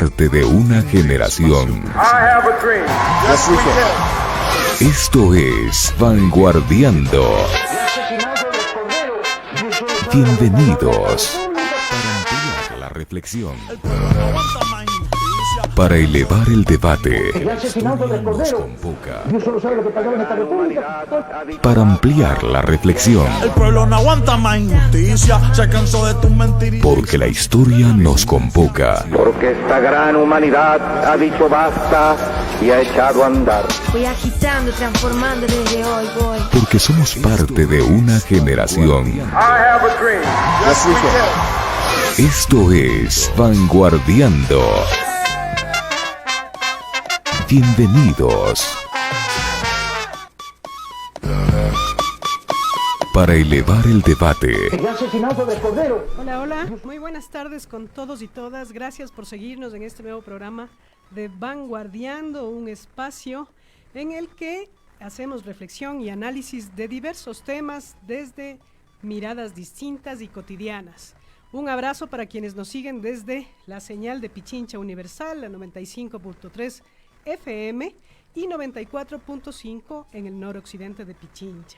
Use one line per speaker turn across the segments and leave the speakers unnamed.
parte de una generación. Esto es Vanguardiando. Bienvenidos. Para ampliar la reflexión, para elevar el debate, nos convoca. Para ampliar la reflexión,
El pueblo no aguanta más injusticia, se cansó de tus mentiras.
porque la historia nos convoca.
Porque esta gran humanidad ha dicho basta y ha echado a andar.
Voy agitando, transformando desde hoy voy.
Porque somos parte de una generación. Esto es Vanguardiando. Bienvenidos. Para elevar el debate,
Hola, hola, muy buenas tardes con todos y todas. Gracias por seguirnos en este nuevo programa de Vanguardiando, un espacio en el que hacemos reflexión y análisis de diversos temas desde miradas distintas y cotidianas. Un abrazo para quienes nos siguen desde la señal de Pichincha Universal, la 95.3 FM y 94.5 en el noroccidente de Pichincha.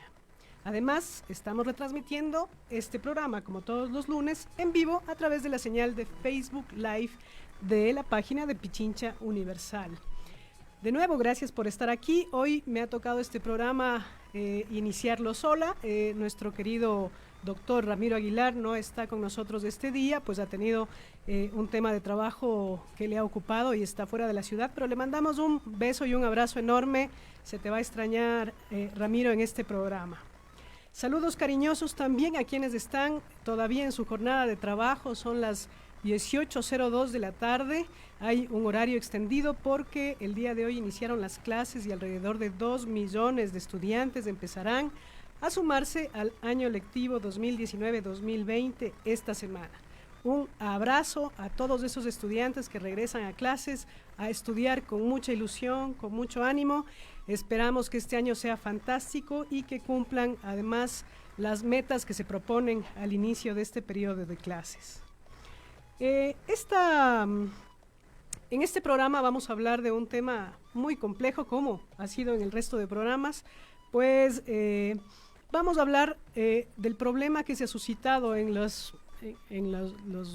Además, estamos retransmitiendo este programa, como todos los lunes, en vivo a través de la señal de Facebook Live de la página de Pichincha Universal. De nuevo, gracias por estar aquí. Hoy me ha tocado este programa iniciarlo sola. Nuestro querido doctor Ramiro Aguilar no está con nosotros este día, pues ha tenido un tema de trabajo que le ha ocupado y está fuera de la ciudad, pero le mandamos un beso y un abrazo enorme. Se te va a extrañar, Ramiro, en este programa. Saludos cariñosos también a quienes están todavía en su jornada de trabajo. Son las 18:02 de la tarde. Hay un horario extendido porque el día de hoy iniciaron las clases y alrededor de 2 millones de estudiantes empezarán a sumarse al año lectivo 2019-2020 esta semana. Un abrazo a todos esos estudiantes que regresan a clases a estudiar con mucha ilusión, con mucho ánimo. Esperamos que este año sea fantástico y que cumplan además las metas que se proponen al inicio de este periodo de clases. En este programa vamos a hablar de un tema muy complejo, como ha sido en el resto de programas, pues vamos a hablar del problema que se ha suscitado en los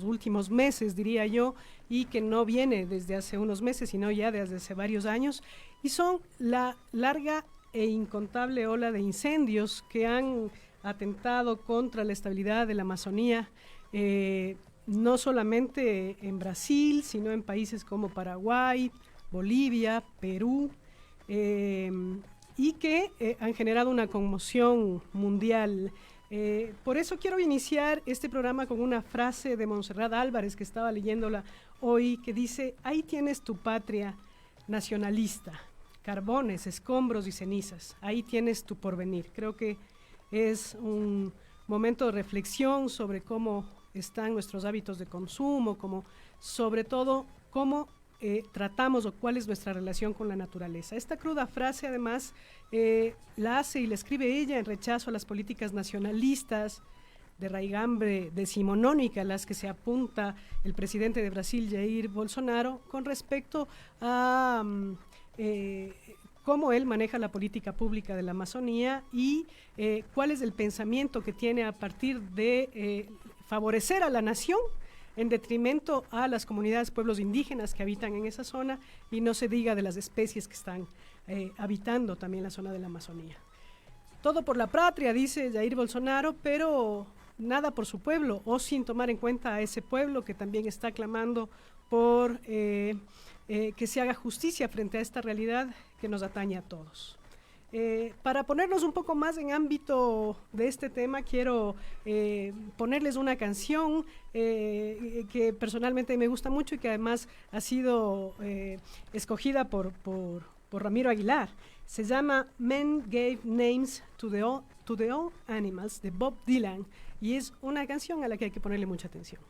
últimos meses, diría yo, y que no viene desde hace unos meses, sino ya desde hace varios años, y son la larga e incontable ola de incendios que han atentado contra la estabilidad de la Amazonía, no solamente en Brasil, sino en países como Paraguay, Bolivia, Perú, y que han generado una conmoción mundial. Por eso quiero iniciar este programa con una frase de Montserrat Álvarez, que estaba leyéndola hoy, que dice: ahí tienes tu patria nacionalista, carbones, escombros y cenizas, ahí tienes tu porvenir. Creo que es un momento de reflexión sobre cómo están nuestros hábitos de consumo, sobre todo cómo tratamos o cuál es nuestra relación con la naturaleza. Esta cruda frase además la hace y la escribe ella en rechazo a las políticas nacionalistas de raigambre decimonónica a las que se apunta el presidente de Brasil, Jair Bolsonaro, con respecto a cómo él maneja la política pública de la Amazonía y cuál es el pensamiento que tiene a partir de favorecer a la nación en detrimento a las comunidades, pueblos indígenas que habitan en esa zona, y no se diga de las especies que están habitando también la zona de la Amazonía. Todo por la patria, dice Jair Bolsonaro, pero nada por su pueblo, o sin tomar en cuenta a ese pueblo que también está clamando por que se haga justicia frente a esta realidad que nos atañe a todos. Para ponernos un poco más en ámbito de este tema, quiero ponerles una canción que personalmente me gusta mucho y que además ha sido escogida por Ramiro Aguilar. Se llama Men Gave Names to the All Animals, de Bob Dylan, y es una canción a la que hay que ponerle mucha atención.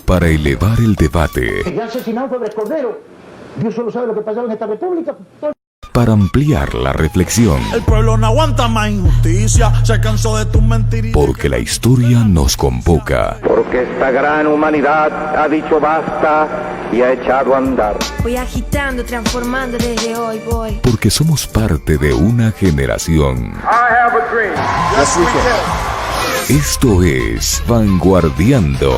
Para elevar el debate,
El asesinato de Cordero. Dios solo sabe lo que pasaba en esta república.
para ampliar la reflexión,
El pueblo no aguanta más injusticia, se cansó de tus mentiras.
porque la historia nos convoca,
porque esta gran humanidad ha dicho basta y ha echado a andar.
Voy agitando, transformando desde hoy voy.
porque somos parte de una generación. Esto es Vanguardiando.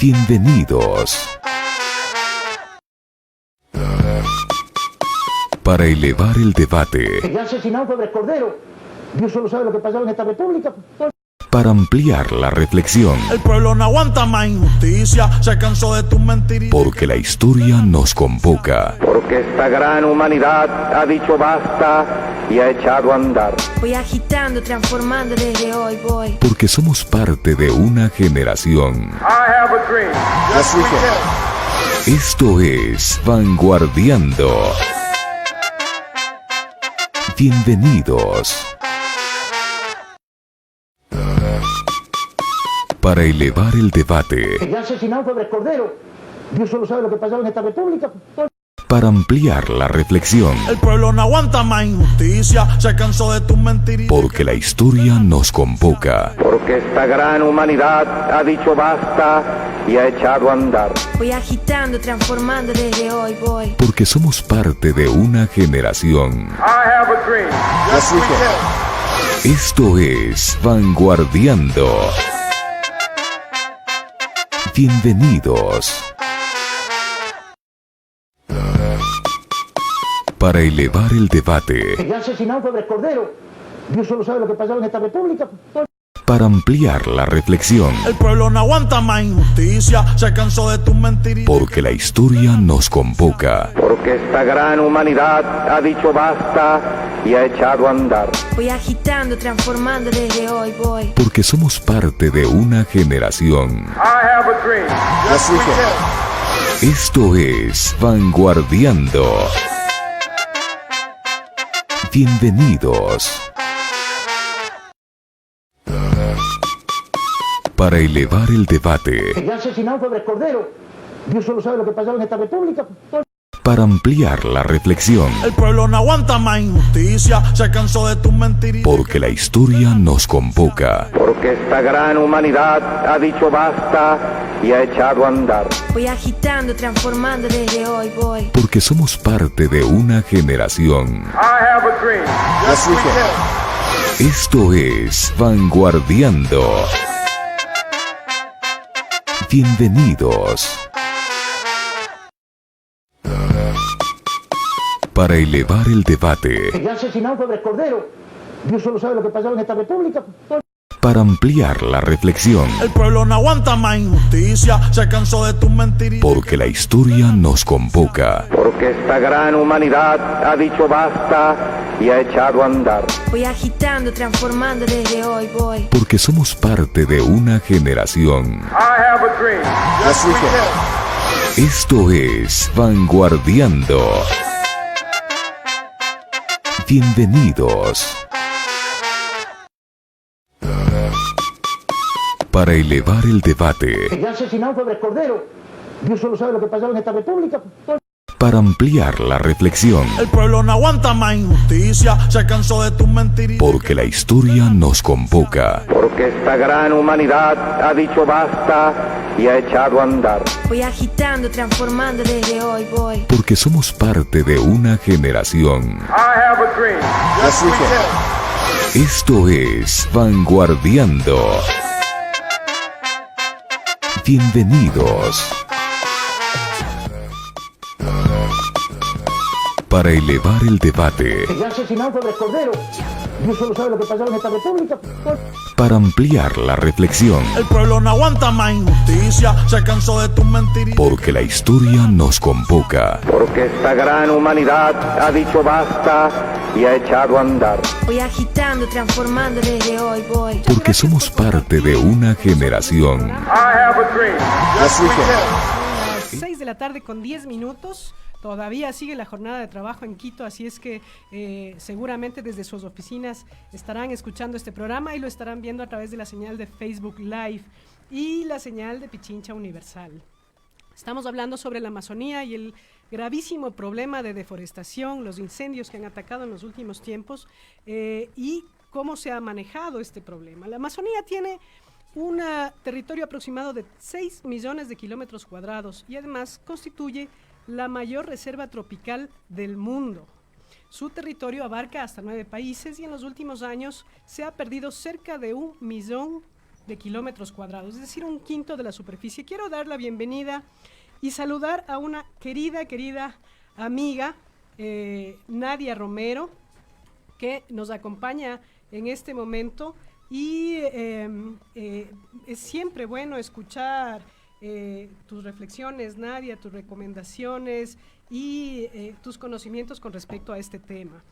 Bienvenidos. Para elevar el debate,
Ya asesinaron sobre Cordero. Dios solo sabe lo que pasaba en esta república.
para ampliar la reflexión,
El pueblo no aguanta más injusticia, se cansó de tus mentiras.
porque la historia nos convoca,
Porque esta gran humanidad ha dicho basta y ha echado a andar.
Voy agitando, transformando desde hoy voy.
porque somos parte de una generación. Esto es Vanguardiando. Bienvenidos. Para elevar el debate,
Ya asesinaron sobre Cordero. Dios solo sabe lo que pasaba en esta república.
para ampliar la reflexión,
El pueblo no aguanta más injusticia, se cansó de tus mentiras.
porque la historia nos convoca,
Porque esta gran humanidad ha dicho basta y ha echado a andar.
Voy agitando, transformando desde hoy voy.
porque somos parte de una generación. Esto es Vanguardiando. Bienvenidos. Para elevar el debate,
Ya asesinaron sobre Cordero. Dios solo sabe lo que pasaba en esta república.
para ampliar la reflexión,
El pueblo no aguanta más injusticia, se cansó de tus mentiras.
porque la historia nos convoca,
Porque esta gran humanidad ha dicho basta y ha echado a andar.
Voy agitando, transformando desde hoy voy.
porque somos parte de una generación. Esto es Vanguardiando. Bienvenidos. Para elevar el debate,
Ya asesinaron sobre Cordero. Dios solo sabe lo que pasaba en esta república.
para ampliar la reflexión,
El pueblo no aguanta más injusticia, se cansó de tus mentiras.
porque la historia nos convoca,
Porque esta gran humanidad ha dicho basta y ha echado a andar.
Voy agitando, transformando desde hoy voy.
porque somos parte de una generación. Esto es Vanguardiando. Bienvenidos. Para elevar el debate,
Ya asesinaron sobre Cordero. Dios solo sabe lo que pasaba en esta república.
para ampliar la reflexión,
El pueblo no aguanta más injusticia, se cansó de tus mentiras.
porque la historia nos convoca,
Porque esta gran humanidad ha dicho basta y ha echado a andar.
Voy agitando, transformando desde hoy voy.
porque somos parte de una generación. Esto es Vanguardiando. Bienvenidos. Para elevar el debate,
Ya asesinaron sobre Cordero. Dios solo sabe lo que pasaba en esta república.
para ampliar la reflexión,
El pueblo no aguanta más injusticia, se cansó de tus mentiras.
porque la historia nos convoca,
Porque esta gran humanidad ha dicho basta y ha echado a andar.
Voy agitando, transformando desde hoy voy.
porque somos parte de una generación. Esto es Vanguardiando. Bienvenidos. Para elevar el debate,
Ya asesinaron sobre Cordero. Dios solo sabe lo que pasaba en esta república.
para ampliar la reflexión,
El pueblo no aguanta más injusticia, se cansó de tus mentiras.
porque la historia nos convoca,
Porque esta gran humanidad ha dicho basta y ha echado a andar.
Voy agitando, transformando desde hoy voy.
porque somos parte de una generación.
Las 6 de la tarde con 10 minutos. Todavía sigue la jornada de trabajo en Quito, así es que seguramente desde sus oficinas estarán escuchando este programa y lo estarán viendo a través de la señal de Facebook Live y la señal de Pichincha Universal. Estamos hablando sobre la Amazonía y el gravísimo problema de deforestación, los incendios que han atacado en los últimos tiempos y cómo se ha manejado este problema. La Amazonía tiene un territorio aproximado de 6 millones de kilómetros cuadrados y además constituye la mayor reserva tropical del mundo. Su territorio abarca hasta 9 países y en los últimos años se ha perdido cerca de 1 millón de kilómetros cuadrados, es decir, un quinto de la superficie. Quiero dar la bienvenida y saludar a una querida amiga, Nadia Romero, que nos acompaña en este momento y es siempre bueno escuchar tus reflexiones, Nadia, tus recomendaciones y tus conocimientos con respecto a este tema.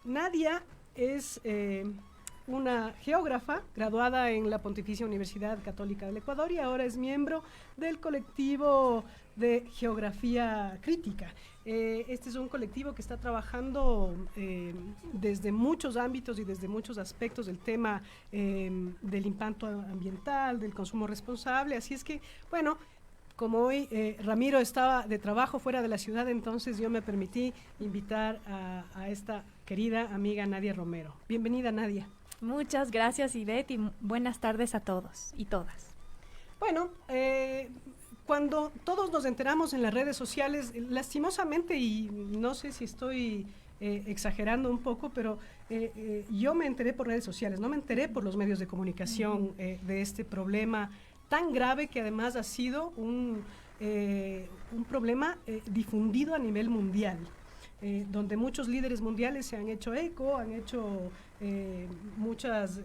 Nadia es una geógrafa graduada en la Pontificia Universidad Católica del Ecuador y ahora es miembro del colectivo de Geografía Crítica. Este es un colectivo que está trabajando desde muchos ámbitos y desde muchos aspectos del tema del impacto ambiental, del consumo responsable, así es que, bueno, como hoy Ramiro estaba de trabajo fuera de la ciudad, entonces yo me permití invitar a esta querida amiga Nadia Romero. Bienvenida, Nadia.
Muchas gracias, Ivette, y buenas tardes a todos y todas.
Bueno, cuando todos nos enteramos en las redes sociales, lastimosamente, y no sé si estoy exagerando un poco, pero yo me enteré por redes sociales, no me enteré por los medios de comunicación de este problema tan grave que además ha sido un problema difundido a nivel mundial. Donde muchos líderes mundiales se han hecho eco, han hecho muchas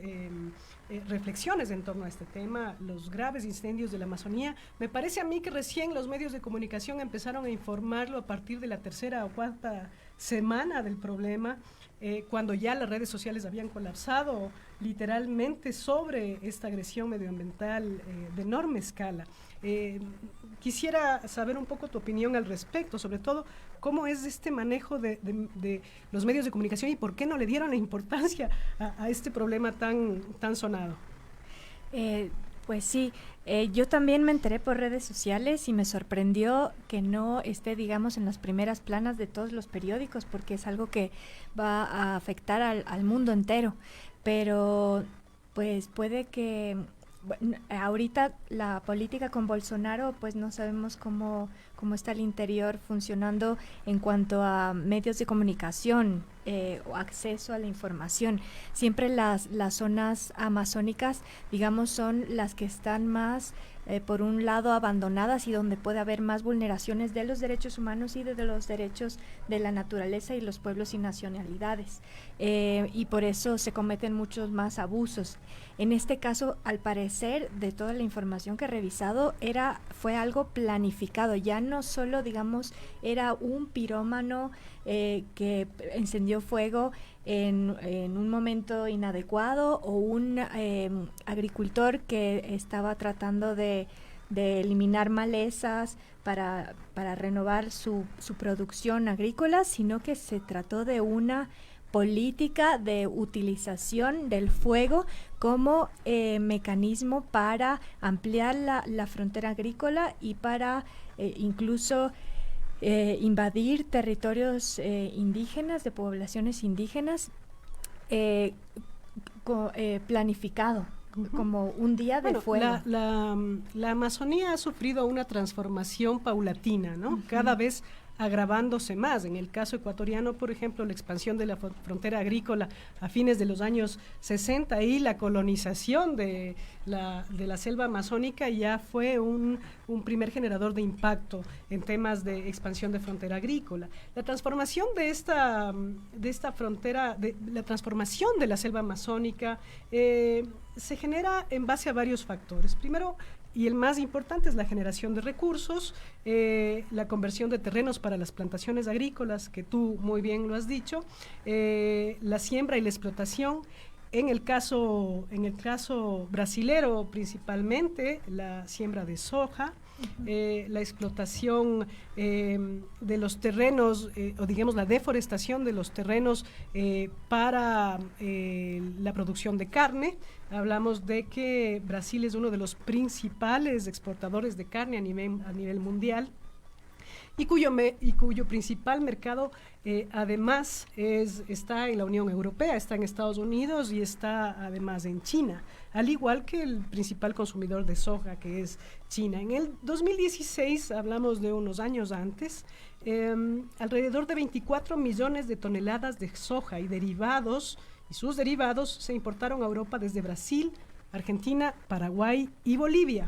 reflexiones en torno a este tema, los graves incendios de la Amazonía. Me parece a mí que recién los medios de comunicación empezaron a informarlo a partir de la 3ª o 4ª semana del problema, cuando ya las redes sociales habían colapsado literalmente sobre esta agresión medioambiental de enorme escala. Quisiera saber un poco tu opinión al respecto, sobre todo cómo es este manejo de los medios de comunicación y por qué no le dieron la importancia a este problema tan sonado.
Pues sí, yo también me enteré por redes sociales y me sorprendió que no esté, digamos, en las primeras planas de todos los periódicos, porque es algo que va a afectar al mundo entero, pero pues puede que... Bueno, ahorita la política con Bolsonaro, pues no sabemos cómo está el interior funcionando en cuanto a medios de comunicación o acceso a la información. Siempre las zonas amazónicas, digamos, son las que están más, por un lado, abandonadas y donde puede haber más vulneraciones de los derechos humanos y de los derechos de la naturaleza y los pueblos y nacionalidades. Y por eso se cometen muchos más abusos. En este caso, al parecer, de toda la información que he revisado, fue algo planificado. Ya no solo, digamos, era un pirómano que encendió fuego en un momento inadecuado o un agricultor que estaba tratando de eliminar malezas para renovar su producción agrícola, sino que se trató de una política de utilización del fuego como mecanismo para ampliar la frontera agrícola y para incluso invadir territorios indígenas, de poblaciones indígenas, planificado, como un día de fuego.
La Amazonía ha sufrido una transformación paulatina, ¿no? Cada vez agravándose más. En el caso ecuatoriano, por ejemplo, la expansión de la frontera agrícola a fines de los años 60 y la colonización de la selva amazónica ya fue un primer generador de impacto en temas de expansión de frontera agrícola. La transformación de esta frontera, la transformación de la selva amazónica se genera en base a varios factores. Primero, y el más importante, es la generación de recursos, la conversión de terrenos para las plantaciones agrícolas, que tú muy bien lo has dicho, la siembra y la explotación, En el caso brasilero, principalmente la siembra de soja, la explotación de los terrenos, o digamos la deforestación de los terrenos para la producción de carne. Hablamos de que Brasil es uno de los principales exportadores de carne a nivel mundial. Y cuyo principal mercado además está en la Unión Europea, está en Estados Unidos y está además en China, al igual que el principal consumidor de soja, que es China. En el 2016, hablamos de unos años antes, alrededor de 24 millones de toneladas de soja y sus derivados se importaron a Europa desde Brasil, Argentina, Paraguay y Bolivia.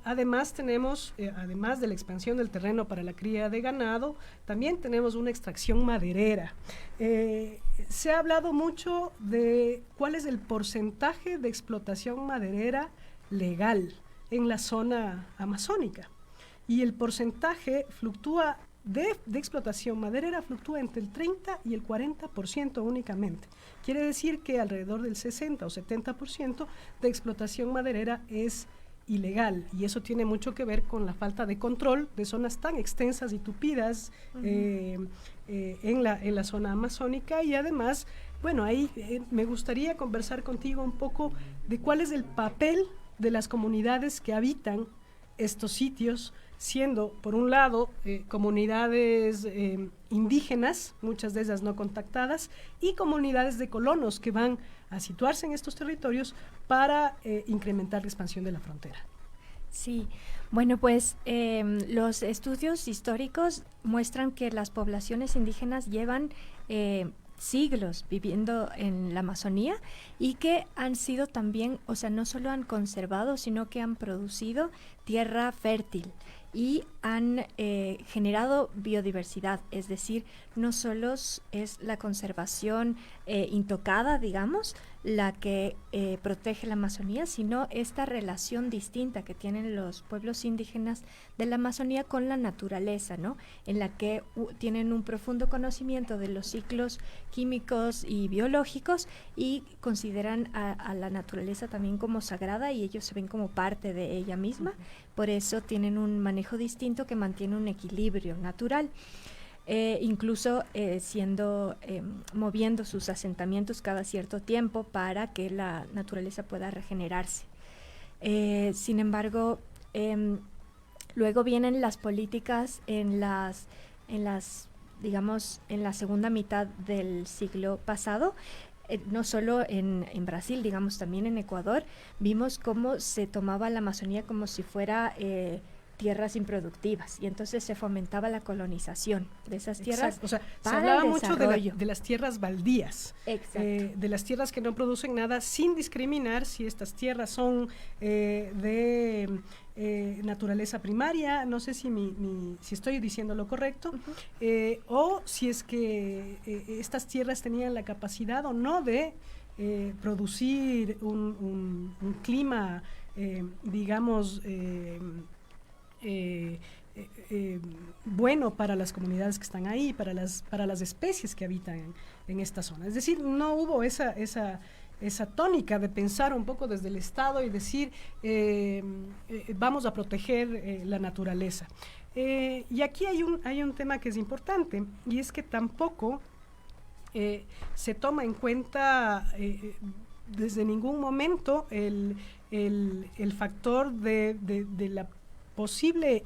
Además tenemos, además de la expansión del terreno para la cría de ganado, también tenemos una extracción maderera. Se ha hablado mucho de cuál es el porcentaje de explotación maderera legal en la zona amazónica. Y el porcentaje fluctúa de explotación maderera fluctúa entre el 30 y el 40% únicamente. Quiere decir que alrededor del 60 o 70% de explotación maderera es ilegal, y eso tiene mucho que ver con la falta de control de zonas tan extensas y tupidas en la zona amazónica. Y además, bueno, ahí me gustaría conversar contigo un poco de cuál es el papel de las comunidades que habitan estos sitios, siendo por un lado comunidades indígenas, muchas de ellas no contactadas, y comunidades de colonos que van a situarse en estos territorios para incrementar la expansión de la frontera.
Sí, bueno, pues los estudios históricos muestran que las poblaciones indígenas llevan siglos viviendo en la Amazonía y que han sido también, o sea, no solo han conservado, sino que han producido tierra fértil y han generado biodiversidad, es decir, no solo es la conservación intocada, digamos, la que protege la Amazonía, sino esta relación distinta que tienen los pueblos indígenas de la Amazonía con la naturaleza, ¿no? En la que tienen un profundo conocimiento de los ciclos químicos y biológicos y consideran a la naturaleza también como sagrada, y ellos se ven como parte de ella misma. Por eso tienen un manejo distinto que mantiene un equilibrio natural. Incluso moviendo sus asentamientos cada cierto tiempo para que la naturaleza pueda regenerarse. Sin embargo, luego vienen las políticas digamos, en la segunda mitad del siglo pasado. No solo en Brasil, digamos, también en Ecuador, vimos cómo se tomaba la Amazonía como si fuera tierras improductivas, y entonces se fomentaba la colonización de esas tierras.
Exacto. O sea,
para
se hablaba
el
mucho
de
las tierras baldías, de las tierras que no producen nada, sin discriminar si estas tierras son de naturaleza primaria, no sé si si estoy diciendo lo correcto, o si es que estas tierras tenían la capacidad o no de producir un clima, digamos, bueno para las comunidades que están ahí, para las especies que habitan en esta zona. Es decir, no hubo esa tónica de pensar un poco desde el Estado y decir vamos a proteger la naturaleza. Y aquí hay un tema que es importante, y es que tampoco se toma en cuenta desde ningún momento el factor de la posible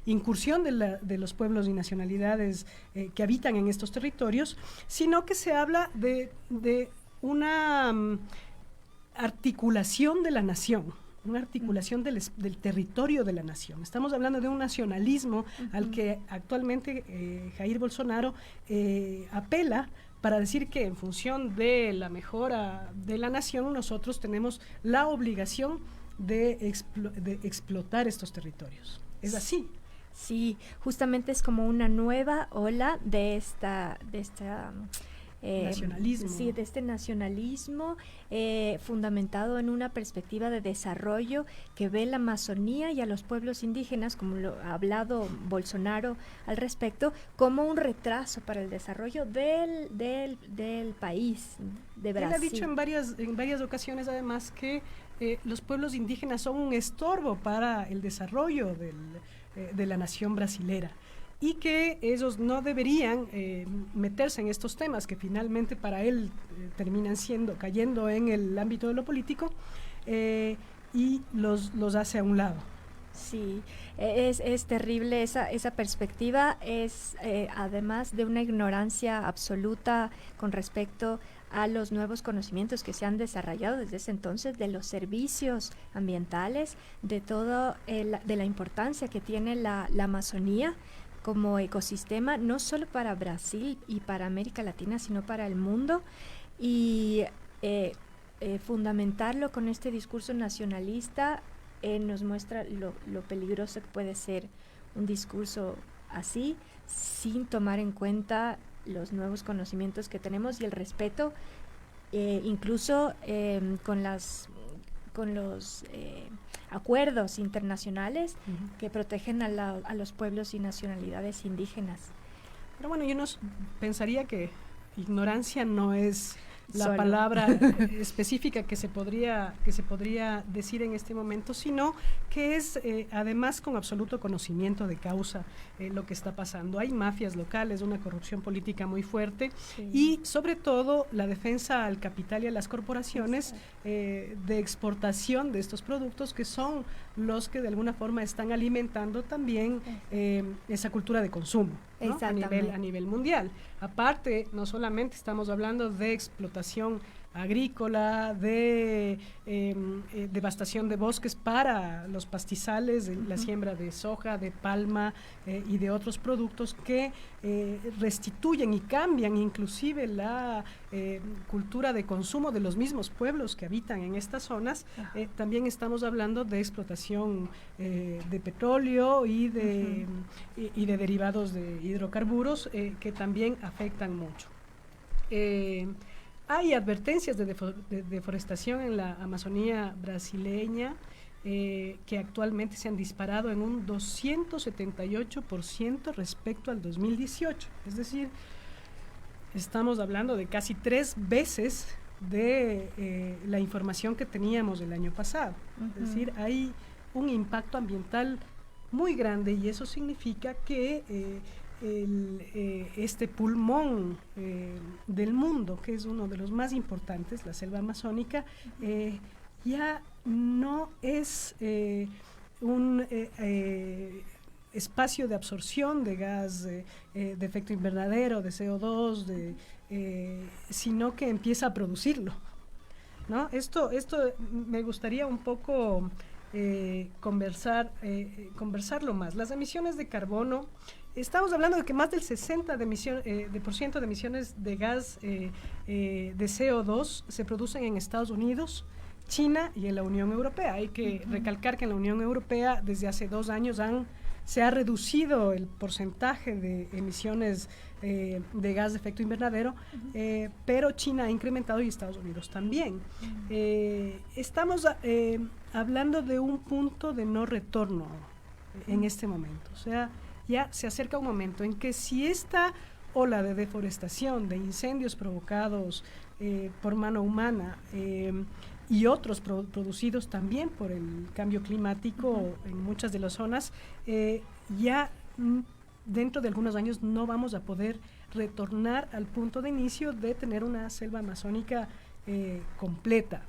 incursión de los pueblos y nacionalidades que habitan en estos territorios, sino que se habla de una articulación de la nación, una articulación del territorio de la nación. Estamos hablando de un nacionalismo al que actualmente Jair Bolsonaro apela para decir que en función de la mejora de la nación nosotros tenemos la obligación de explotar estos territorios. ¿Es así?
Sí, justamente es como una nueva ola de esta
nacionalismo.
Sí, de este nacionalismo fundamentado en una perspectiva de desarrollo que ve la Amazonía y a los pueblos indígenas, como lo ha hablado Bolsonaro al respecto, como un retraso para el desarrollo del país, de Brasil.
Él ha dicho en varias ocasiones además que los pueblos indígenas son un estorbo para el desarrollo de la nación brasilera y que ellos no deberían meterse en estos temas que finalmente para él terminan cayendo en el ámbito de lo político y los hace a un lado.
Sí, es terrible esa perspectiva, es además de una ignorancia absoluta con respecto a los nuevos conocimientos que se han desarrollado desde ese entonces, de los servicios ambientales, de de la importancia que tiene la Amazonía como ecosistema, no solo para Brasil y para América Latina, sino para el mundo, y fundamentarlo con este discurso nacionalista nos muestra lo peligroso que puede ser un discurso así, sin tomar en cuenta los nuevos conocimientos que tenemos y el respeto, incluso con los acuerdos internacionales que protegen a los pueblos y nacionalidades indígenas.
Pero bueno, yo pensaría que ignorancia no es la
Solo.
palabra específica que se podría decir en este momento, sino que es además con absoluto conocimiento de causa lo que está pasando. Hay mafias locales, una corrupción política muy fuerte y sobre todo la defensa al capital y a las corporaciones de exportación de estos productos que son los que de alguna forma están alimentando también esa cultura de consumo, ¿no? a nivel mundial. Aparte, no solamente estamos hablando de explotación agrícola, de devastación de bosques para los pastizales, la siembra de soja, de palma y de otros productos que restituyen y cambian inclusive la cultura de consumo de los mismos pueblos que habitan en estas zonas. También estamos hablando de explotación de petróleo y de derivados de hidrocarburos que también afectan mucho. Hay advertencias de deforestación en la Amazonía brasileña que actualmente se han disparado en un 278% respecto al 2018. Es decir, estamos hablando de casi 3 veces de la información que teníamos el año pasado. Es decir, hay un impacto ambiental muy grande y eso significa que este pulmón del mundo, que es uno de los más importantes, la selva amazónica, ya no es un espacio de absorción de gas de efecto invernadero, de CO2, sino que empieza a producirlo, ¿no? Esto me gustaría un poco conversarlo más. Las emisiones de carbono, estamos hablando de que más del 60% de emisiones de gas de CO2 se producen en Estados Unidos, China y en la Unión Europea. Hay que recalcar que en la Unión Europea desde hace 2 años se ha reducido el porcentaje de emisiones de gas de efecto invernadero, pero China ha incrementado y Estados Unidos también. Estamos hablando de un punto de no retorno en este momento. O sea, ya se acerca un momento en que si esta ola de deforestación, de incendios provocados por mano humana y otros producidos también por el cambio climático en muchas de las zonas, ya dentro de algunos años no vamos a poder retornar al punto de inicio de tener una selva amazónica completa.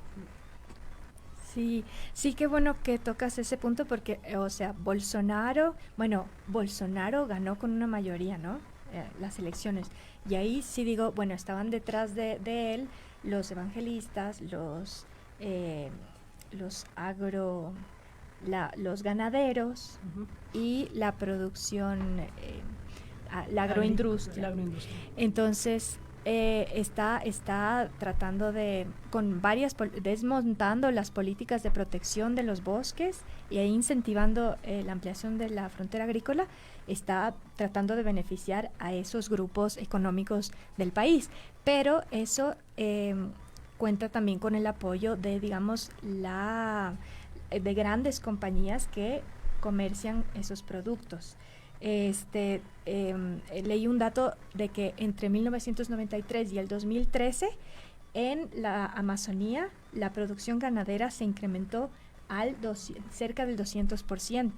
Sí, qué bueno que tocas ese punto porque, o sea, Bolsonaro ganó con una mayoría, ¿no? Las elecciones. Y ahí sí digo, bueno, estaban detrás de él los evangelistas, los ganaderos y la producción, la agroindustria.
La agroindustria.
Entonces, está tratando de, desmontando las políticas de protección de los bosques y incentivando la ampliación de la frontera agrícola, está tratando de beneficiar a esos grupos económicos del país. Pero eso cuenta también con el apoyo de, digamos, de grandes compañías que comercian esos productos. Leí un dato de que entre 1993 y el 2013 en la Amazonía la producción ganadera se incrementó cerca del 200%.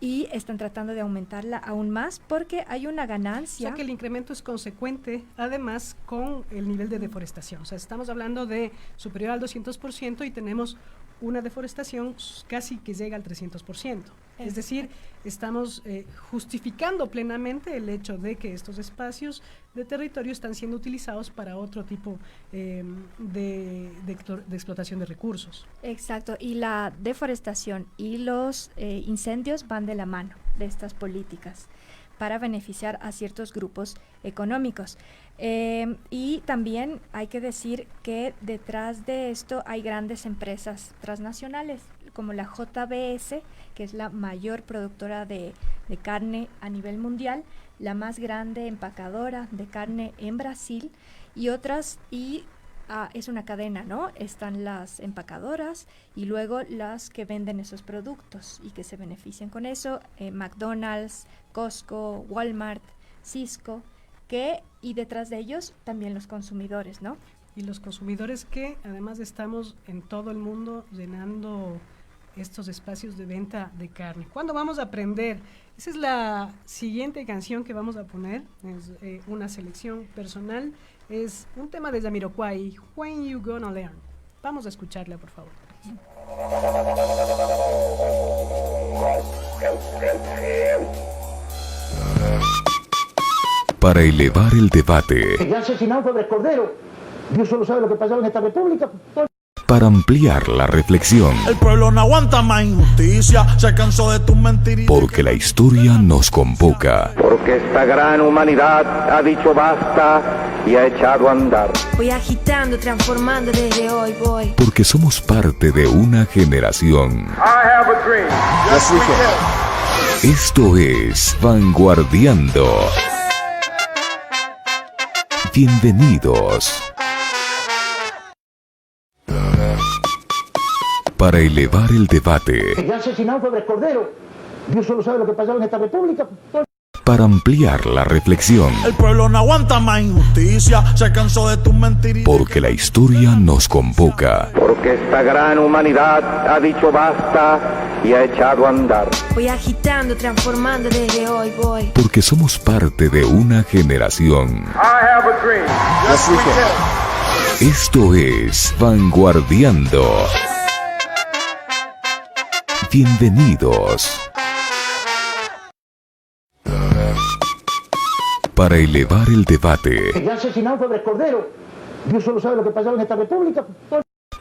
Y están tratando de aumentarla aún más porque hay una ganancia.
O sea que el incremento es consecuente, además, con el nivel de deforestación. O sea, estamos hablando de superior al 200% y tenemos una deforestación casi que llega al 300%. Es decir, estamos justificando plenamente el hecho de que estos espacios de territorio están siendo utilizados para otro tipo de explotación de recursos.
Exacto, y la deforestación y los incendios van de la mano de estas políticas para beneficiar a ciertos grupos económicos. Y también hay que decir que detrás de esto hay grandes empresas transnacionales, como la JBS, que es la mayor productora de carne a nivel mundial, la más grande empacadora de carne en Brasil, y otras, es una cadena, ¿no? Están las empacadoras y luego las que venden esos productos y que se benefician con eso, McDonald's, Costco, Walmart, Cisco, y detrás de ellos también los consumidores, ¿no?
Y los consumidores que además estamos en todo el mundo llenando estos espacios de venta de carne. ¿Cuándo vamos a aprender? Esa es la siguiente canción que vamos a poner, es una selección personal, es un tema de Jamiroquai, When You Gonna Learn. Vamos a escucharla, por favor.
Para elevar el debate,
Ya asesinaron sobre Cordero. Dios solo sabe lo que pasaba en esta república.
para ampliar la reflexión,
El pueblo no aguanta más injusticia, se cansó de tus mentiras.
porque la historia nos convoca,
Porque esta gran humanidad ha dicho basta y ha echado a andar.
Voy agitando, transformando desde hoy, voy.
porque somos parte de una generación. Esto es Vanguardiando. Bienvenidos. Para elevar el debate,
Ya asesinaron sobre Cordero. Dios solo sabe lo que pasaba en esta república.
para ampliar la reflexión,
El pueblo no aguanta más injusticia, se cansó de tus mentiras.
porque la historia nos convoca,
Porque esta gran humanidad ha dicho basta y ha echado a andar.
Voy agitando, transformando desde hoy, voy.
porque somos parte de una generación. Esto es Vanguardiando. Bienvenidos. Para elevar el debate,
Ya asesinaron sobre Cordero. Dios solo sabe lo que pasaba en esta república.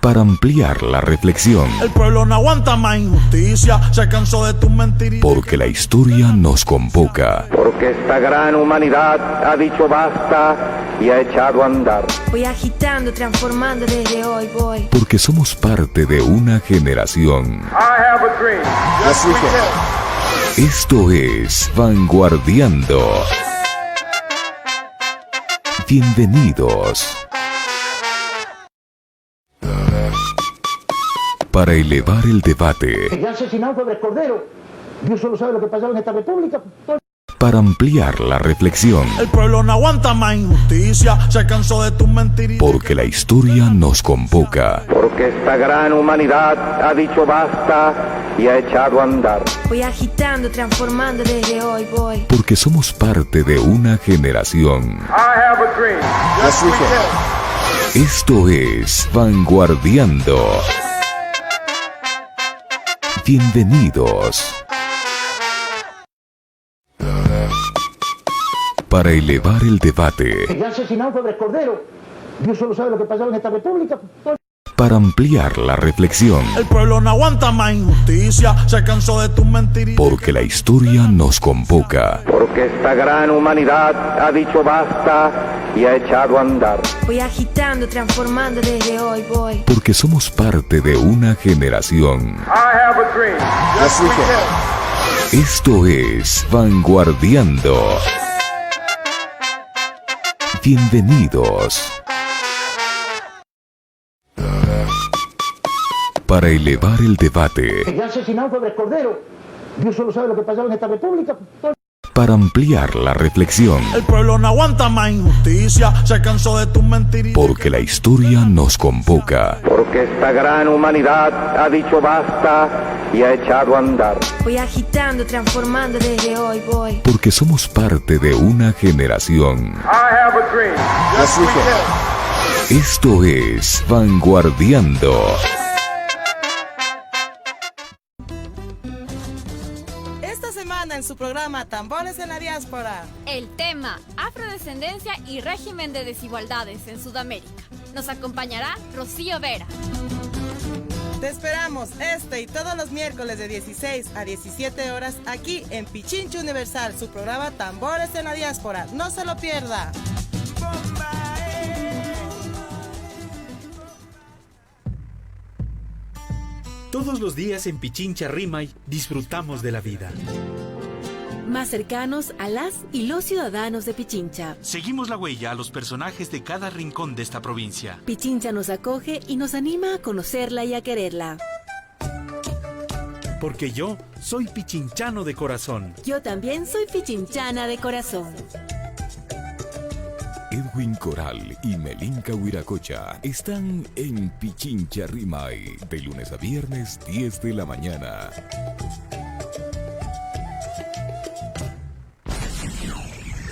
para ampliar la reflexión,
El pueblo no aguanta más injusticia, se cansó de tus mentiras.
porque la historia nos convoca,
Porque esta gran humanidad ha dicho basta y ha echado a andar.
Voy agitando, transformando desde hoy, voy.
porque somos parte de una generación. Esto es Vanguardiando. Bienvenidos. Para elevar el debate,
Ya asesinaron sobre Cordero. Dios solo sabe lo que pasaba en esta república.
para ampliar la reflexión,
El pueblo no aguanta más injusticia, se cansó de tus mentiras.
porque la historia nos convoca,
Porque esta gran humanidad ha dicho basta y ha echado a andar.
Voy agitando, transformando desde hoy, voy.
porque somos parte de una generación. Esto es Vanguardiando. Bienvenidos. Para elevar el debate,
Ya asesinaron sobre Cordero. Dios solo sabe lo que pasaba en esta república.
para ampliar la reflexión.
El pueblo no aguanta más injusticia, se cansó de tus mentiras.
Porque la historia nos convoca.
Porque esta gran humanidad ha dicho basta y ha echado a andar.
Voy agitando, transformando desde hoy, voy.
Porque somos parte de una generación. Esto es Vanguardiando. Bienvenidos. Para elevar el debate.
Ya asesinaron a Andrés Cordero. Dios solo sabe lo que pasaba en esta república.
Para ampliar la reflexión.
El pueblo no aguanta más injusticia, se cansó de tus mentiras.
Porque la historia nos convoca.
Porque esta gran humanidad ha dicho basta y ha echado a andar.
Voy agitando, transformando desde hoy, voy.
Porque somos parte de una generación. Esto es Vanguardiando.
Esta semana en su programa Tambores en la Diáspora.
El tema, afrodescendencia y régimen de desigualdades en Sudamérica. Nos acompañará Rocío Vera.
Te esperamos este y todos los miércoles de 16 a 17 horas aquí en Pichincha Universal, su programa Tambores en la Diáspora. No se lo pierda.
Todos los días en Pichincha Rimay disfrutamos de la vida.
Más cercanos a las y los ciudadanos de Pichincha.
Seguimos la huella a los personajes de cada rincón de esta provincia.
Pichincha nos acoge y nos anima a conocerla y a quererla.
Porque yo soy pichinchano de corazón.
Yo también soy pichinchana de corazón.
Edwin Coral y Melinka Huiracocha están en Pichincha Rimay, de lunes a viernes 10 de la mañana.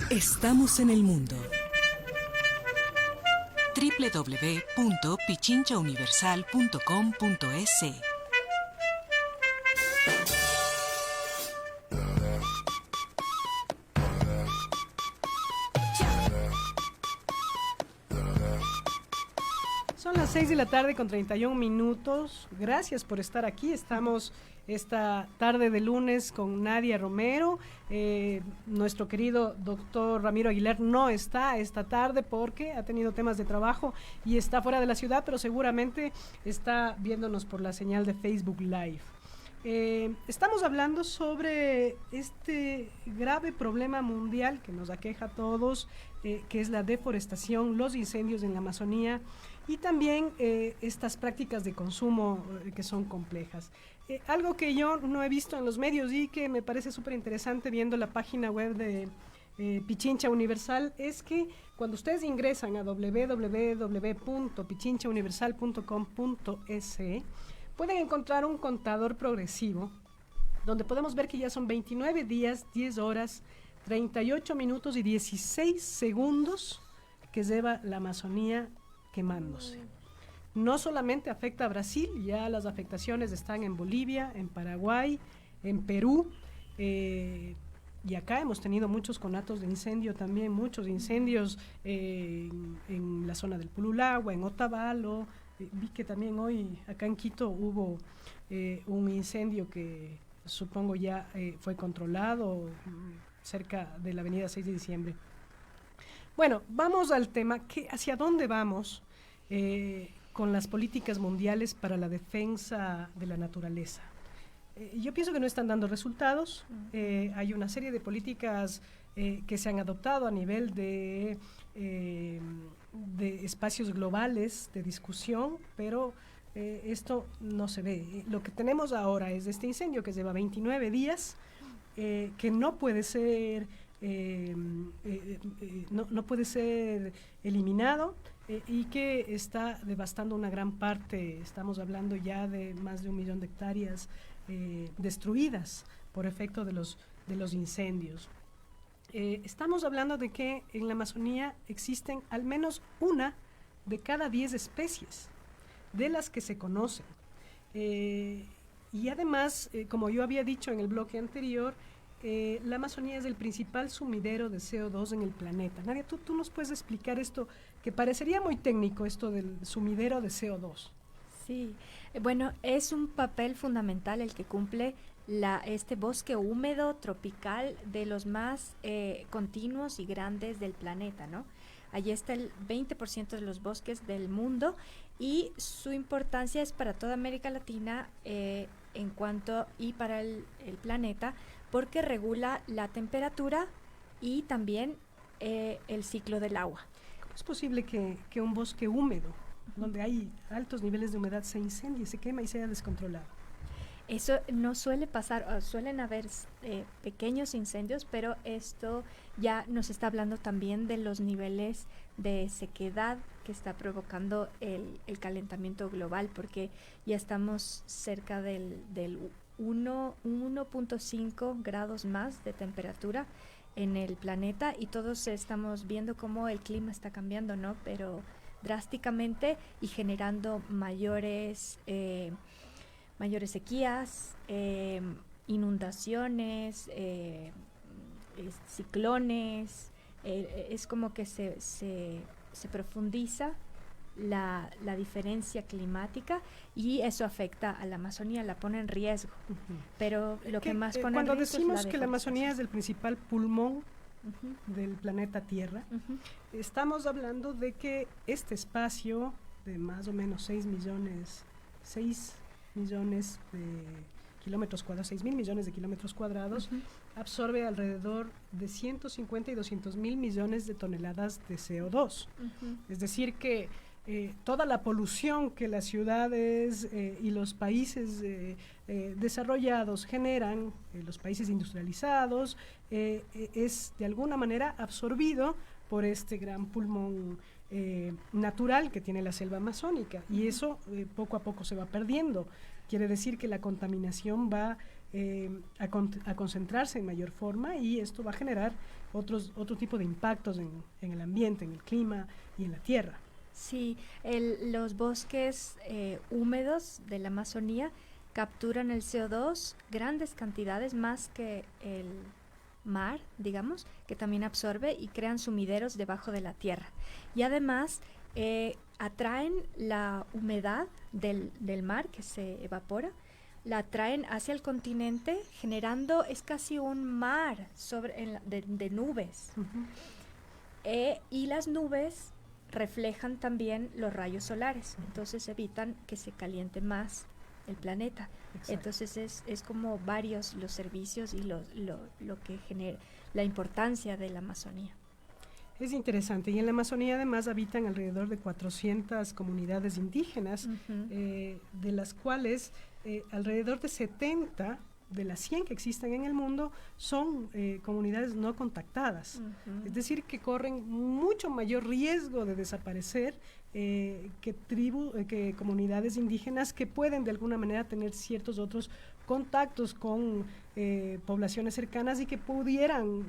Estamos en el mundo. www.pichinchauniversal.com.es.
Son las 6 de la tarde con 31 minutos. Gracias por estar aquí. Estamos esta tarde de lunes con Nadia Romero. Nuestro querido doctor Ramiro Aguilar no está esta tarde porque ha tenido temas de trabajo y está fuera de la ciudad, pero seguramente está viéndonos por la señal de Facebook Live. Estamos hablando sobre este grave problema mundial que nos aqueja a todos, que es la deforestación, los incendios en la Amazonía y también estas prácticas de consumo que son complejas. Algo que yo no he visto en los medios y que me parece súper interesante viendo la página web de Pichincha Universal es que cuando ustedes ingresan a www.pichinchauniversal.com.es pueden encontrar un contador progresivo donde podemos ver que ya son 29 días, 10 horas, 38 minutos y 16 segundos que lleva la Amazonía quemándose. No solamente afecta a Brasil, ya las afectaciones están en Bolivia, en Paraguay, en Perú, y acá hemos tenido muchos conatos de incendio también, muchos incendios en la zona del Pululagua, en Otavalo. Vi que también hoy acá en Quito hubo un incendio que supongo ya fue controlado cerca de la avenida 6 de diciembre. Bueno, vamos al tema, ¿hacia dónde vamos con las políticas mundiales para la defensa de la naturaleza? Yo pienso que no están dando resultados. Hay una serie de políticas que se han adoptado a nivel de espacios globales de discusión, pero esto no se ve. Lo que tenemos ahora es este incendio que lleva 29 días, que no puede ser no puede ser eliminado y que está devastando una gran parte. Estamos hablando ya de más de 1 millón de hectáreas destruidas por efecto de los incendios. Estamos hablando de que en la Amazonía existen al menos 1 de cada 10 especies de las que se conocen. Y además, como yo había dicho en el bloque anterior, la Amazonía es el principal sumidero de CO2 en el planeta. Nadia, ¿tú nos puedes explicar esto, que parecería muy técnico, esto del sumidero de CO2?
Sí, bueno, es un papel fundamental el que cumple este bosque húmedo tropical de los más continuos y grandes del planeta, ¿no? Allí está el 20% de los bosques del mundo y su importancia es para toda América Latina y para el planeta, porque regula la temperatura y también el ciclo del agua.
¿Cómo es posible que un bosque húmedo, donde hay altos niveles de humedad, se incendie, se quema y sea descontrolado?
Eso no suele pasar, suelen haber pequeños incendios, pero esto ya nos está hablando también de los niveles de sequedad que está provocando el calentamiento global, porque ya estamos cerca del 1.5 grados más de temperatura en el planeta, y todos estamos viendo cómo el clima está cambiando, ¿no? Pero drásticamente, y generando mayores sequías, inundaciones, ciclones. Es como que se profundiza la diferencia climática, y eso afecta a la Amazonía, la pone en riesgo. Pero lo que más pone en riesgo
cuando decimos
es la
que la Amazonía es el principal pulmón del planeta Tierra, estamos hablando de que este espacio de más o menos 6 millones de kilómetros cuadrados, 6.000 millones de kilómetros cuadrados, absorbe alrededor de 150 y 200.000 millones de toneladas de CO2. Es decir que toda la polución que las ciudades y los países desarrollados generan, los países industrializados, es de alguna manera absorbido por este gran pulmón natural que tiene la selva amazónica, y eso poco a poco se va perdiendo. Quiere decir que la contaminación va a concentrarse en mayor forma, y esto va a generar otro tipo de impactos en el ambiente, en el clima y en la tierra.
Sí, los bosques húmedos de la Amazonía capturan el CO2 grandes cantidades, más que el mar, digamos, que también absorbe, y crean sumideros debajo de la tierra. Y además atraen la humedad del mar que se evapora, la atraen hacia el continente, generando, es casi un mar de nubes. Y las nubes reflejan también los rayos solares, entonces evitan que se caliente más el planeta. Exacto. Entonces es como varios los servicios y lo que genera la importancia de la Amazonía.
Es interesante, y en la Amazonía además habitan alrededor de 400 comunidades indígenas, de las cuales alrededor de 70 de las 100 que existen en el mundo son comunidades no contactadas. Es decir, que corren mucho mayor riesgo de desaparecer que comunidades indígenas que pueden de alguna manera tener ciertos otros contactos con poblaciones cercanas y que pudieran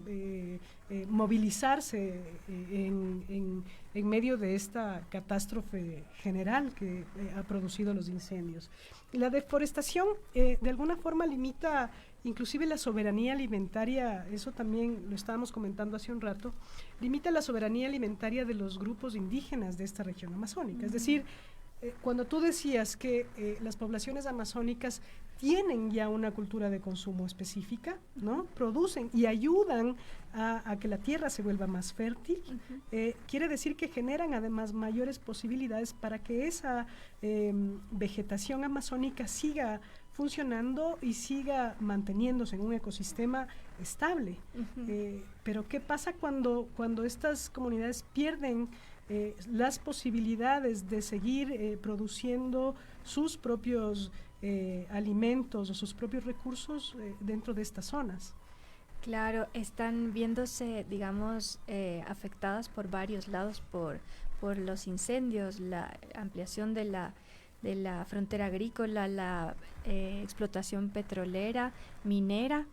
movilizarse en medio de esta catástrofe general que ha producido los incendios. La deforestación de alguna forma limita inclusive la soberanía alimentaria, eso también lo estábamos comentando hace un rato, limita la soberanía alimentaria de los grupos indígenas de esta región amazónica. Es decir, cuando tú decías que las poblaciones amazónicas tienen ya una cultura de consumo específica, ¿no? Producen y ayudan a que la tierra se vuelva más fértil, quiere decir que generan además mayores posibilidades para que esa vegetación amazónica siga funcionando y siga manteniéndose en un ecosistema estable. Pero ¿qué pasa cuando estas comunidades pierden las posibilidades de seguir produciendo sus propios alimentos o sus propios recursos dentro de estas zonas?
Claro, están viéndose, digamos, afectadas por varios lados, por los incendios, la ampliación de la frontera agrícola, la explotación petrolera, minera,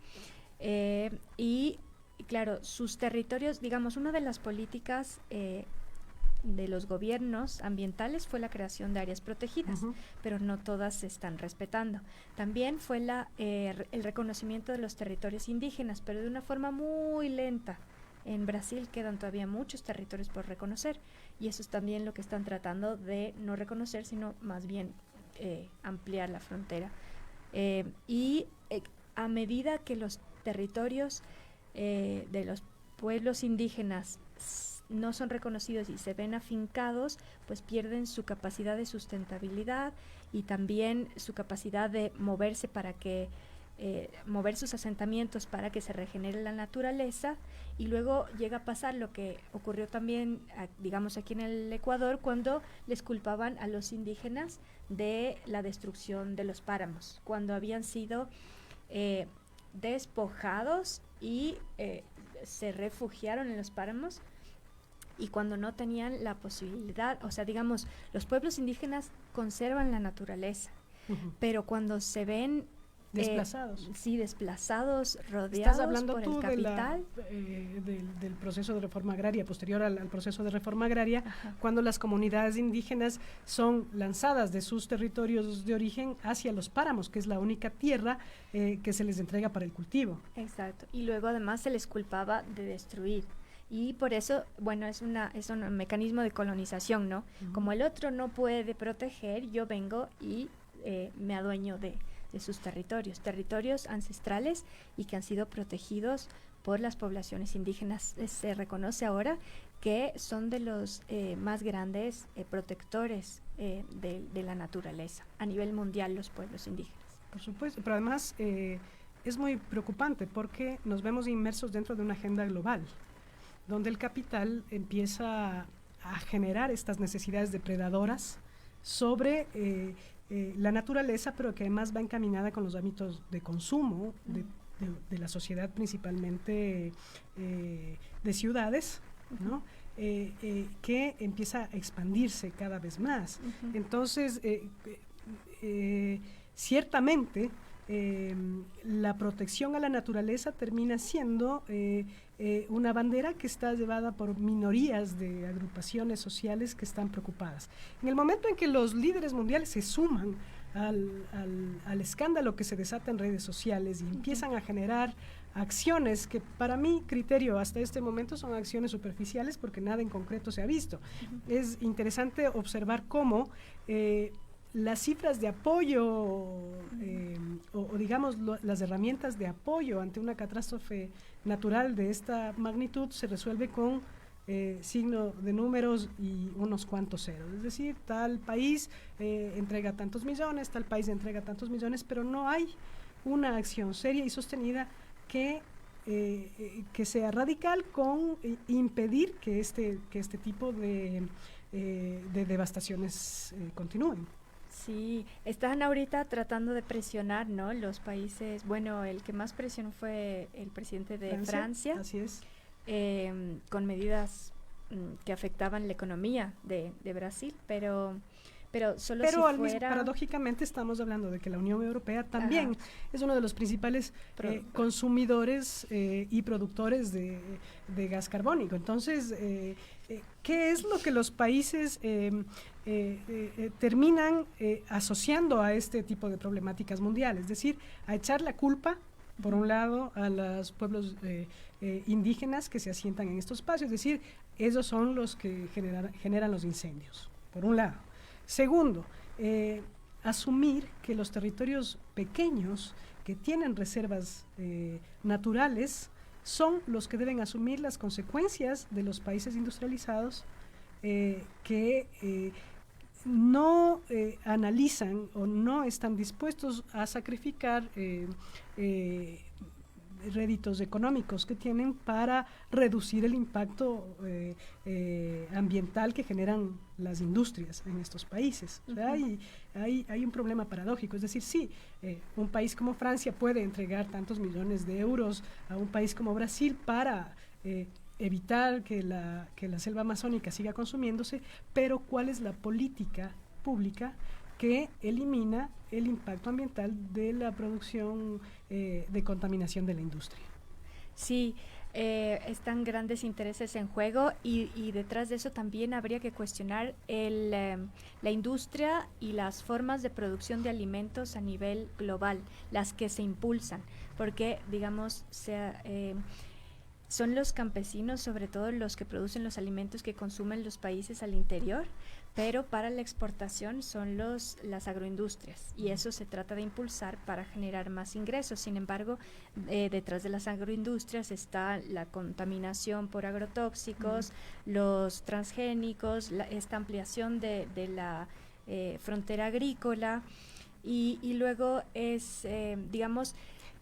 y claro, sus territorios, digamos, una de las políticas de los gobiernos ambientales fue la creación de áreas protegidas, pero no todas se están respetando. También fue el reconocimiento de los territorios indígenas, pero de una forma muy lenta. En Brasil quedan todavía muchos territorios por reconocer, y eso es también lo que están tratando de no reconocer, sino más bien ampliar la frontera. A medida que los territorios de los pueblos indígenas no son reconocidos y se ven afincados, pues pierden su capacidad de sustentabilidad y también su capacidad de moverse para que mover sus asentamientos para que se regenere la naturaleza. Y luego llega a pasar lo que ocurrió también, digamos, aquí en el Ecuador, cuando les culpaban a los indígenas de la destrucción de los páramos, cuando habían sido despojados y se refugiaron en los páramos, y cuando no tenían la posibilidad, o sea, digamos, los pueblos indígenas conservan la naturaleza, pero cuando se ven
desplazados.
Desplazados, rodeados
Estás hablando
por
tú
el capital.
del proceso de reforma agraria, posterior al proceso de reforma agraria, cuando las comunidades indígenas son lanzadas de sus territorios de origen hacia los páramos, que es la única tierra que se les entrega para el cultivo.
Exacto, y luego además se les culpaba de destruir. Y por eso, bueno, es un mecanismo de colonización, ¿no? Como el otro no puede proteger, yo vengo y me adueño de sus territorios ancestrales y que han sido protegidos por las poblaciones indígenas. Se reconoce ahora que son de los más grandes protectores de la naturaleza a nivel mundial, los pueblos indígenas.
Por supuesto, pero además es muy preocupante porque nos vemos inmersos dentro de una agenda global, donde el capital empieza a generar estas necesidades depredadoras sobre la naturaleza, pero que además va encaminada con los hábitos de consumo de la sociedad, principalmente de ciudades, ¿no? Que empieza a expandirse cada vez más. Entonces, ciertamente, la protección a la naturaleza termina siendo una bandera que está llevada por minorías de agrupaciones sociales que están preocupadas. En el momento en que los líderes mundiales se suman al escándalo que se desata en redes sociales y empiezan a generar acciones que para mi criterio hasta este momento son acciones superficiales porque nada en concreto se ha visto. Es interesante observar cómo las cifras de apoyo o digamos las herramientas de apoyo ante una catástrofe natural de esta magnitud se resuelve con signo de números y unos cuantos ceros. Es decir, tal país entrega tantos millones, tal país entrega tantos millones, pero no hay una acción seria y sostenida que sea radical con impedir que este tipo de devastaciones continúen.
Sí, están ahorita tratando de presionar, ¿no? Los países, bueno, el que más presionó fue el presidente de Francia,
así es,
con medidas que afectaban la economía de Brasil, pero solo si fuera...
paradójicamente estamos hablando de que la Unión Europea también es uno de los principales consumidores y productores de gas carbónico. Entonces, ¿qué es lo que los países terminan asociando a este tipo de problemáticas mundiales? Es decir, a echar la culpa, por un lado, a los pueblos indígenas que se asientan en estos espacios, es decir, ellos son los que generan los incendios, por un lado. Segundo, asumir que los territorios pequeños que tienen reservas naturales son los que deben asumir las consecuencias de los países industrializados que no analizan o no están dispuestos a sacrificar réditos económicos que tienen para reducir el impacto ambiental que generan las industrias en estos países. O sea, hay un problema paradójico, es decir, sí, un país como Francia puede entregar tantos millones de euros a un país como Brasil para evitar que la selva amazónica siga consumiéndose, pero ¿cuál es la política pública que elimina el impacto ambiental de la producción de contaminación de la industria?
Sí, están grandes intereses en juego y detrás de eso también habría que cuestionar la industria y las formas de producción de alimentos a nivel global, las que se impulsan, porque, digamos, son los campesinos, sobre todo los que producen los alimentos que consumen los países al interior, pero para la exportación son las agroindustrias, y eso se trata de impulsar para generar más ingresos. Sin embargo, detrás de las agroindustrias está la contaminación por agrotóxicos, los transgénicos, esta ampliación de la frontera agrícola, y luego es, digamos,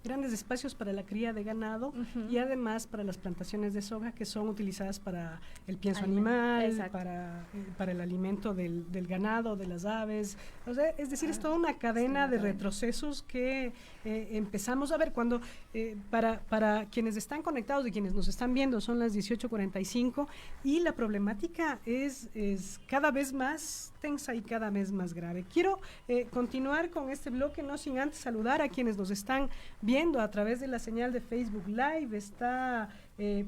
grandes espacios para la cría de ganado y además para las plantaciones de soja que son utilizadas para el pienso animal, para el alimento del ganado, de las aves. O sea, es decir, es toda una cadena de retrocesos que empezamos a ver cuando, para quienes están conectados y quienes nos están viendo, son las 18:45 y la problemática es cada vez más tensa y cada vez más grave. Quiero continuar con este bloque, no sin antes saludar a quienes nos están viendo a través de la señal de Facebook Live. Está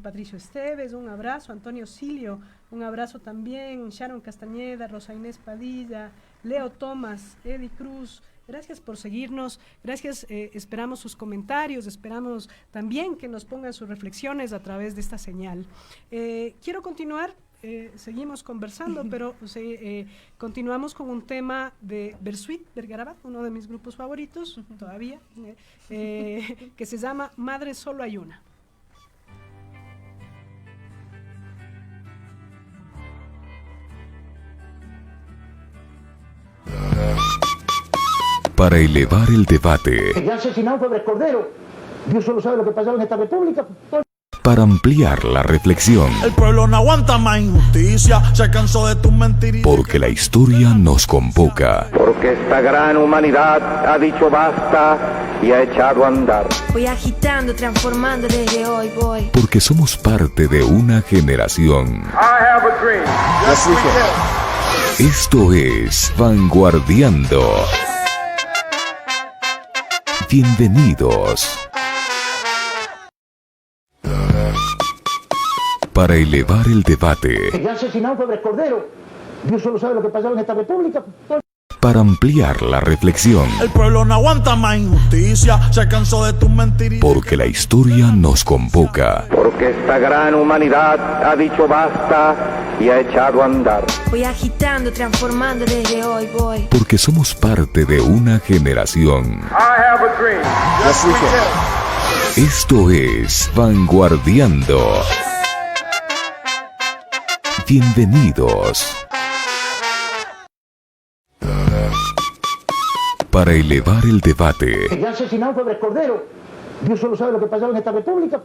Patricio Esteves, un abrazo, Antonio Silio, un abrazo también, Sharon Castañeda, Rosa Inés Padilla, Leo Tomás, Eddie Cruz. Gracias por seguirnos, gracias, esperamos sus comentarios, esperamos también que nos pongan sus reflexiones a través de esta señal. Quiero continuar. Seguimos conversando, pero continuamos con un tema de Bersuit Vergarabat, uno de mis grupos favoritos todavía, que se llama Madre Solo Hay Una.
Para elevar el debate,
Ya asesinado Febres Cordero. Dios solo sabe lo que pasaba en esta república.
para ampliar la reflexión,
El pueblo no aguanta más injusticia, se cansó de tus mentiras.
porque la historia nos convoca,
Porque esta gran humanidad ha dicho basta y ha echado a andar.
Voy agitando, transformando desde hoy voy.
porque somos parte de una generación.
I have a dream.
Yes, we can.
Esto es Vanguardiando. Bienvenidos. Para elevar el debate,
Ya asesinado Febres Cordero. Dios solo sabe lo que pasaba en esta república.
para ampliar la reflexión,
El pueblo no aguanta más injusticia, se cansó de tus mentiras.
porque la historia nos convoca,
Porque esta gran humanidad ha dicho basta y ha echado a andar.
Voy agitando, transformando desde hoy voy.
porque somos parte de una generación.
I have a dream.
Yes, we can.
Esto es Vanguardiando. Bienvenidos. Para elevar el debate,
Ya asesinado Febres Cordero. Dios solo sabe lo que pasaba en esta república.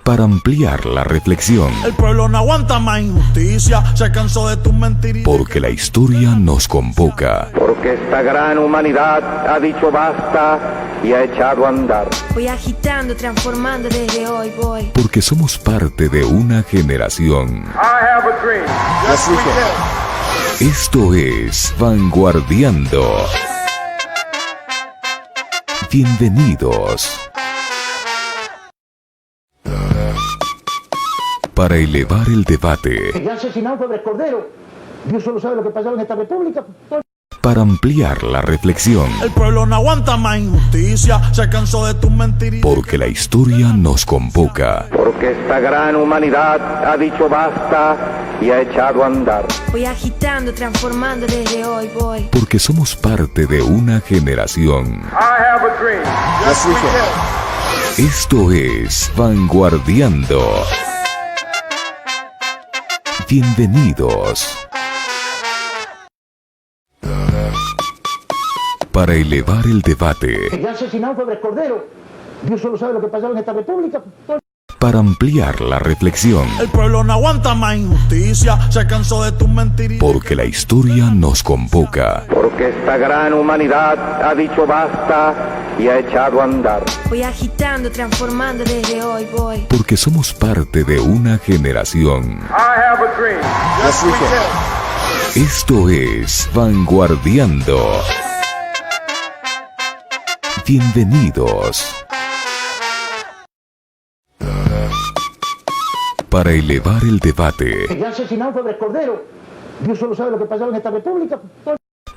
para ampliar la reflexión,
El pueblo no aguanta más injusticia, se cansó de tus mentiras.
porque la historia nos convoca,
Porque esta gran humanidad ha dicho basta y ha echado a andar.
Voy agitando, transformando desde hoy voy.
porque somos parte de una generación.
I have a dream.
Yes, we can.
Esto es Vanguardiando. Bienvenidos. Para elevar el debate,
Ya asesinado Febres Cordero. Dios solo sabe lo que pasaba en esta república.
para ampliar la reflexión,
El pueblo no aguanta más injusticia, se cansó de tus mentiras.
porque la historia nos convoca,
Porque esta gran humanidad ha dicho basta y ha echado a andar.
Voy agitando, transformando desde hoy voy.
porque somos parte de una generación.
I have a dream.
Yes, we can.
Esto es Vanguardiando. Bienvenidos. Para elevar el debate,
Ya asesinado Febres Cordero. Dios solo sabe lo que pasaba en esta república.
para ampliar la reflexión,
El pueblo no aguanta más injusticia, se cansó de tus mentiras.
porque la historia nos convoca,
Porque esta gran humanidad ha dicho basta y ha echado a andar.
Voy agitando, transformando desde hoy voy.
porque somos parte de una generación.
I have a dream.
Yes, we can.
Esto es Vanguardiando. Bienvenidos. Para elevar el debate,
Ya asesinado Febres Cordero. Dios solo sabe lo que pasaba en esta república.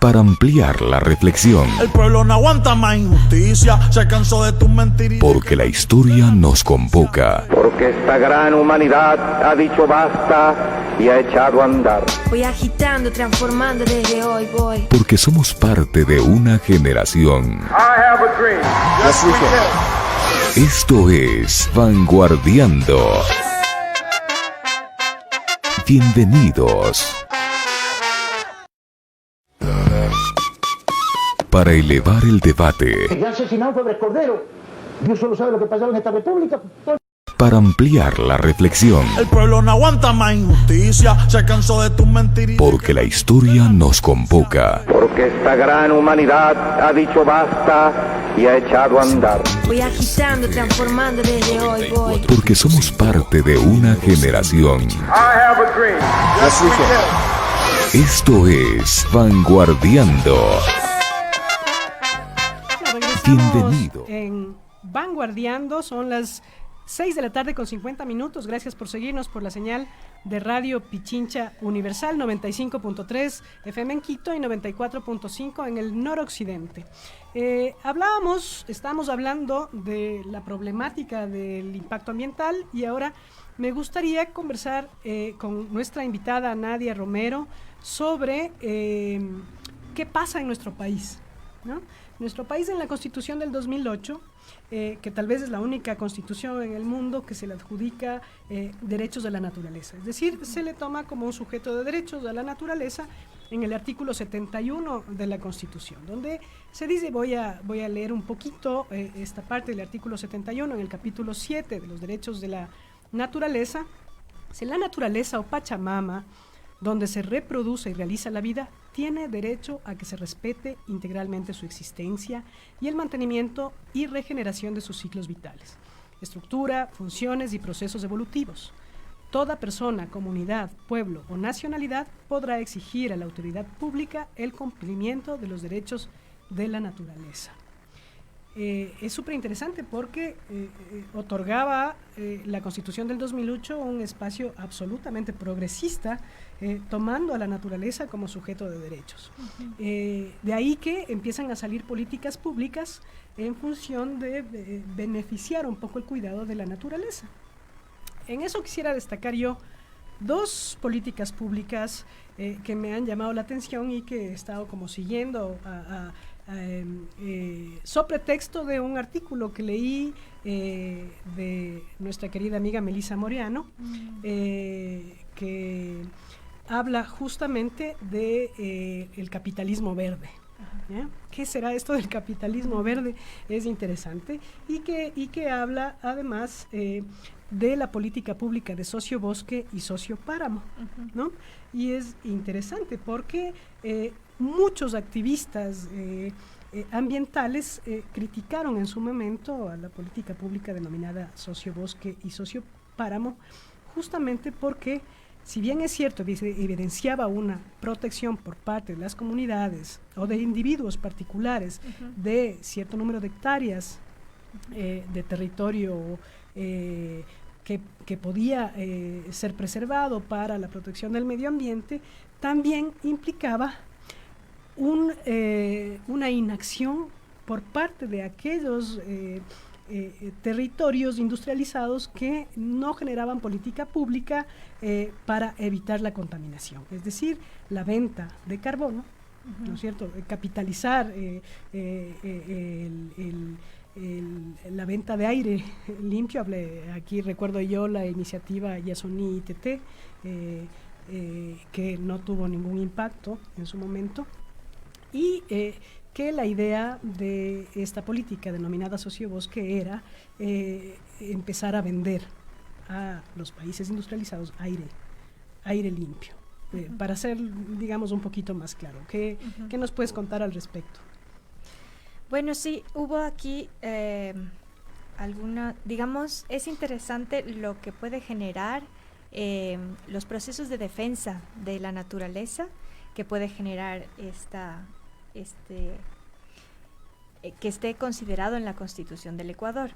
para ampliar la reflexión.
El pueblo no aguanta más injusticia, se cansó de tus mentiras.
Porque la historia nos convoca.
Porque esta gran humanidad ha dicho basta y ha echado a andar.
Voy agitando, transformando desde hoy voy.
Porque somos parte de una generación.
I have a dream.
Yes, we can.
Esto es Vanguardiando. Bienvenidos. Para elevar el debate.
El asesinado fue Cordero. Dios solo sabe lo que pasaba en esta república.
Para ampliar la reflexión.
El pueblo no aguanta más injusticia, se cansó de tus mentiras.
Porque la historia nos convoca.
Porque esta gran humanidad ha dicho basta y ha echado a andar.
Voy agitando, transformando desde hoy voy.
Porque somos parte de una generación.
I have a dream.
Yes, we can.
Esto es Vanguardiando. Bienvenido.
En Vanguardiando son las 6 de la tarde con 50 minutos. Gracias por seguirnos por la señal de Radio Pichincha Universal 95.3 FM en Quito y 94.5 en el noroccidente. Estamos hablando de la problemática del impacto ambiental y ahora me gustaría conversar con nuestra invitada Nadia Romero sobre qué pasa en nuestro país, ¿no? Nuestro país, en la Constitución del 2008, que tal vez es la única constitución en el mundo que se le adjudica derechos de la naturaleza. Es decir, se le toma como un sujeto de derechos de la naturaleza en el artículo 71 de la Constitución, donde se dice, voy a leer un poquito esta parte del artículo 71, en el capítulo 7 de los derechos de la naturaleza. Si la naturaleza o Pachamama, donde se reproduce y realiza la vida, tiene derecho a que se respete integralmente su existencia y el mantenimiento y regeneración de sus ciclos vitales, estructura, funciones y procesos evolutivos. Toda persona, comunidad, pueblo o nacionalidad podrá exigir a la autoridad pública el cumplimiento de los derechos de la naturaleza. Es súper interesante porque otorgaba la Constitución del 2008 un espacio absolutamente progresista, tomando a la naturaleza como sujeto de derechos. De ahí que empiezan a salir políticas públicas en función de beneficiar un poco el cuidado de la naturaleza. En eso quisiera destacar yo dos políticas públicas que me han llamado la atención y que he estado como siguiendo sobre texto de un artículo que leí de nuestra querida amiga Melissa Moreano, que habla justamente de el capitalismo verde. ¿Ya? ¿Qué será esto del capitalismo verde? Es interesante y que habla además de la política pública de sociobosque y sociopáramo, ¿no? Y es interesante porque muchos activistas ambientales criticaron en su momento a la política pública denominada sociobosque y sociopáramo, justamente porque, si bien es cierto, evidenciaba una protección por parte de las comunidades o de individuos particulares de cierto número de hectáreas de territorio que podía ser preservado para la protección del medio ambiente, también implicaba una inacción por parte de aquellos territorios industrializados que no generaban política pública para evitar la contaminación, es decir, la venta de carbono, ¿no es cierto? Capitalizar la venta de aire limpio. Aquí recuerdo yo la iniciativa Yasuni ITT, que no tuvo ningún impacto en su momento, y que la idea de esta política denominada sociobosque era empezar a vender a los países industrializados aire limpio. Para ser, digamos, un poquito más claro, ¿qué nos puedes contar al respecto?
Bueno, sí, hubo aquí digamos, es interesante lo que puede generar los procesos de defensa de la naturaleza que puede generar que esté considerado en la Constitución del Ecuador.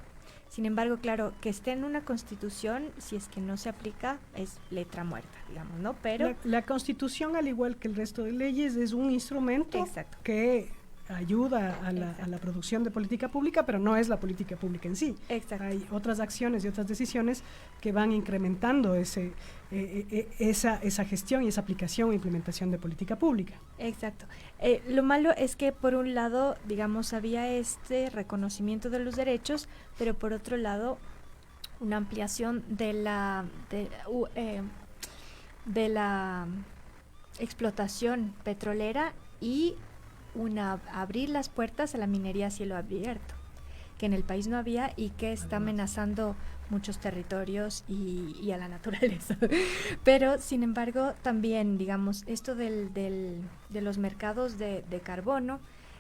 Sin embargo, claro, que esté en una Constitución, si es que no se aplica, es letra muerta, digamos, ¿no? Pero
la Constitución, al igual que el resto de leyes, es un instrumento que ayuda a la producción de política pública, pero no es la política pública en sí.
Exacto.
Hay otras acciones y otras decisiones que van incrementando esa gestión y esa aplicación e implementación de política pública.
Exacto. Lo malo es que por un lado, digamos, había este reconocimiento de los derechos, pero por otro lado, una ampliación de la explotación petrolera y abrir las puertas a la minería a cielo abierto, que en el país no había y que está amenazando muchos territorios y a la naturaleza. Pero, sin embargo, también, digamos, esto de los mercados de carbono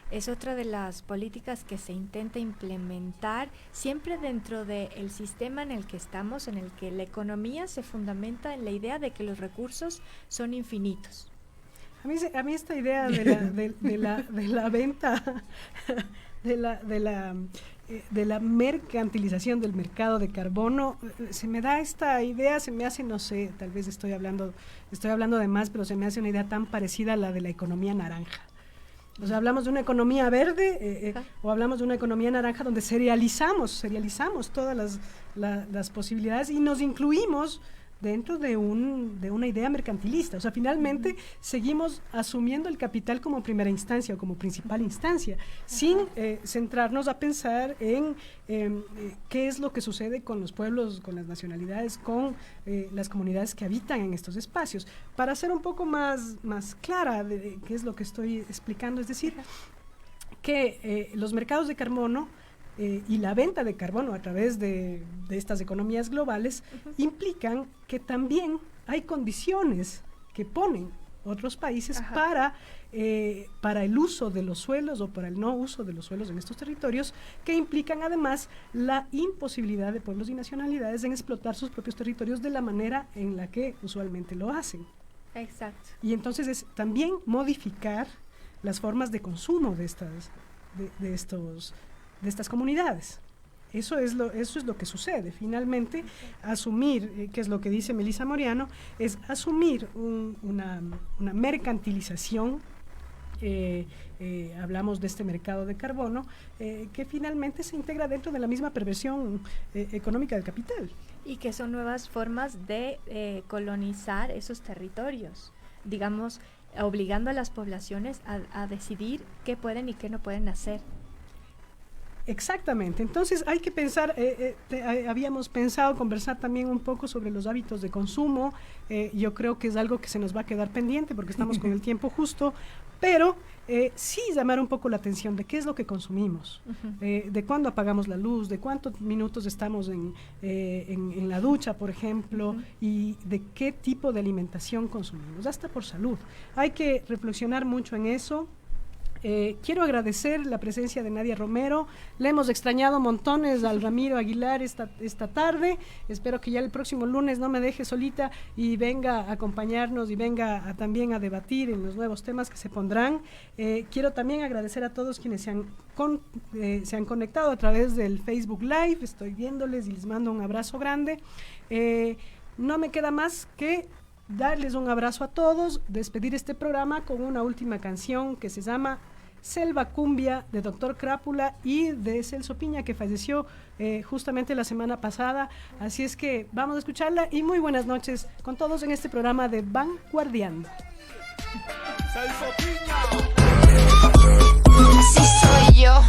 es otra de las políticas que se intenta implementar siempre dentro del sistema en el que estamos, en el que la economía se fundamenta en la idea de que los recursos son infinitos.
A mí esta idea de la venta, de la mercantilización del mercado de carbono, se me da esta idea, se me hace, no sé, tal vez estoy hablando de más, pero se me hace una idea tan parecida a la de la economía naranja. O sea, hablamos de una economía verde o hablamos de una economía naranja donde serializamos todas las posibilidades y nos incluimos dentro de una idea mercantilista. O sea, finalmente seguimos asumiendo el capital como primera instancia o como principal instancia, sin centrarnos a pensar en qué es lo que sucede con los pueblos, con las nacionalidades, con las comunidades que habitan en estos espacios. Para ser un poco más clara de qué es lo que estoy explicando, es decir, que los mercados de carbono y la venta de carbono a través de estas economías globales implican que también hay condiciones que ponen otros países para el uso de los suelos o para el no uso de los suelos en estos territorios, que implican además la imposibilidad de pueblos y nacionalidades en explotar sus propios territorios de la manera en la que usualmente lo hacen.
Exacto.
Y entonces es también modificar las formas de consumo de estas comunidades. Eso es lo que sucede. Finalmente, asumir, que es lo que dice Melissa Moriano, es asumir una mercantilización, hablamos de este mercado de carbono, que finalmente se integra dentro de la misma perversión económica del capital.
Y que son nuevas formas de colonizar esos territorios, digamos, obligando a las poblaciones a decidir qué pueden y qué no pueden hacer.
Exactamente, entonces hay que pensar, habíamos pensado conversar también un poco sobre los hábitos de consumo. Yo creo que es algo que se nos va a quedar pendiente porque estamos con el tiempo justo, pero sí llamar un poco la atención de qué es lo que consumimos, de cuándo apagamos la luz, de cuántos minutos estamos en la ducha, por ejemplo, y de qué tipo de alimentación consumimos, hasta por salud. Hay que reflexionar mucho en eso. Quiero agradecer la presencia de Nadia Romero. Le hemos extrañado montones al Ramiro Aguilar esta tarde. Espero que ya el próximo lunes no me deje solita y venga a acompañarnos y venga también a debatir en los nuevos temas que se pondrán. Quiero también agradecer a todos quienes se han conectado a través del Facebook Live. Estoy viéndoles y les mando un abrazo grande. No me queda más que darles un abrazo a todos, despedir este programa con una última canción que se llama Selva Cumbia, de Dr. Crápula y de Celso Piña, que falleció justamente la semana pasada. Así es que vamos a escucharla y muy buenas noches con todos en este programa de Vanguardiando.
Sí soy yo.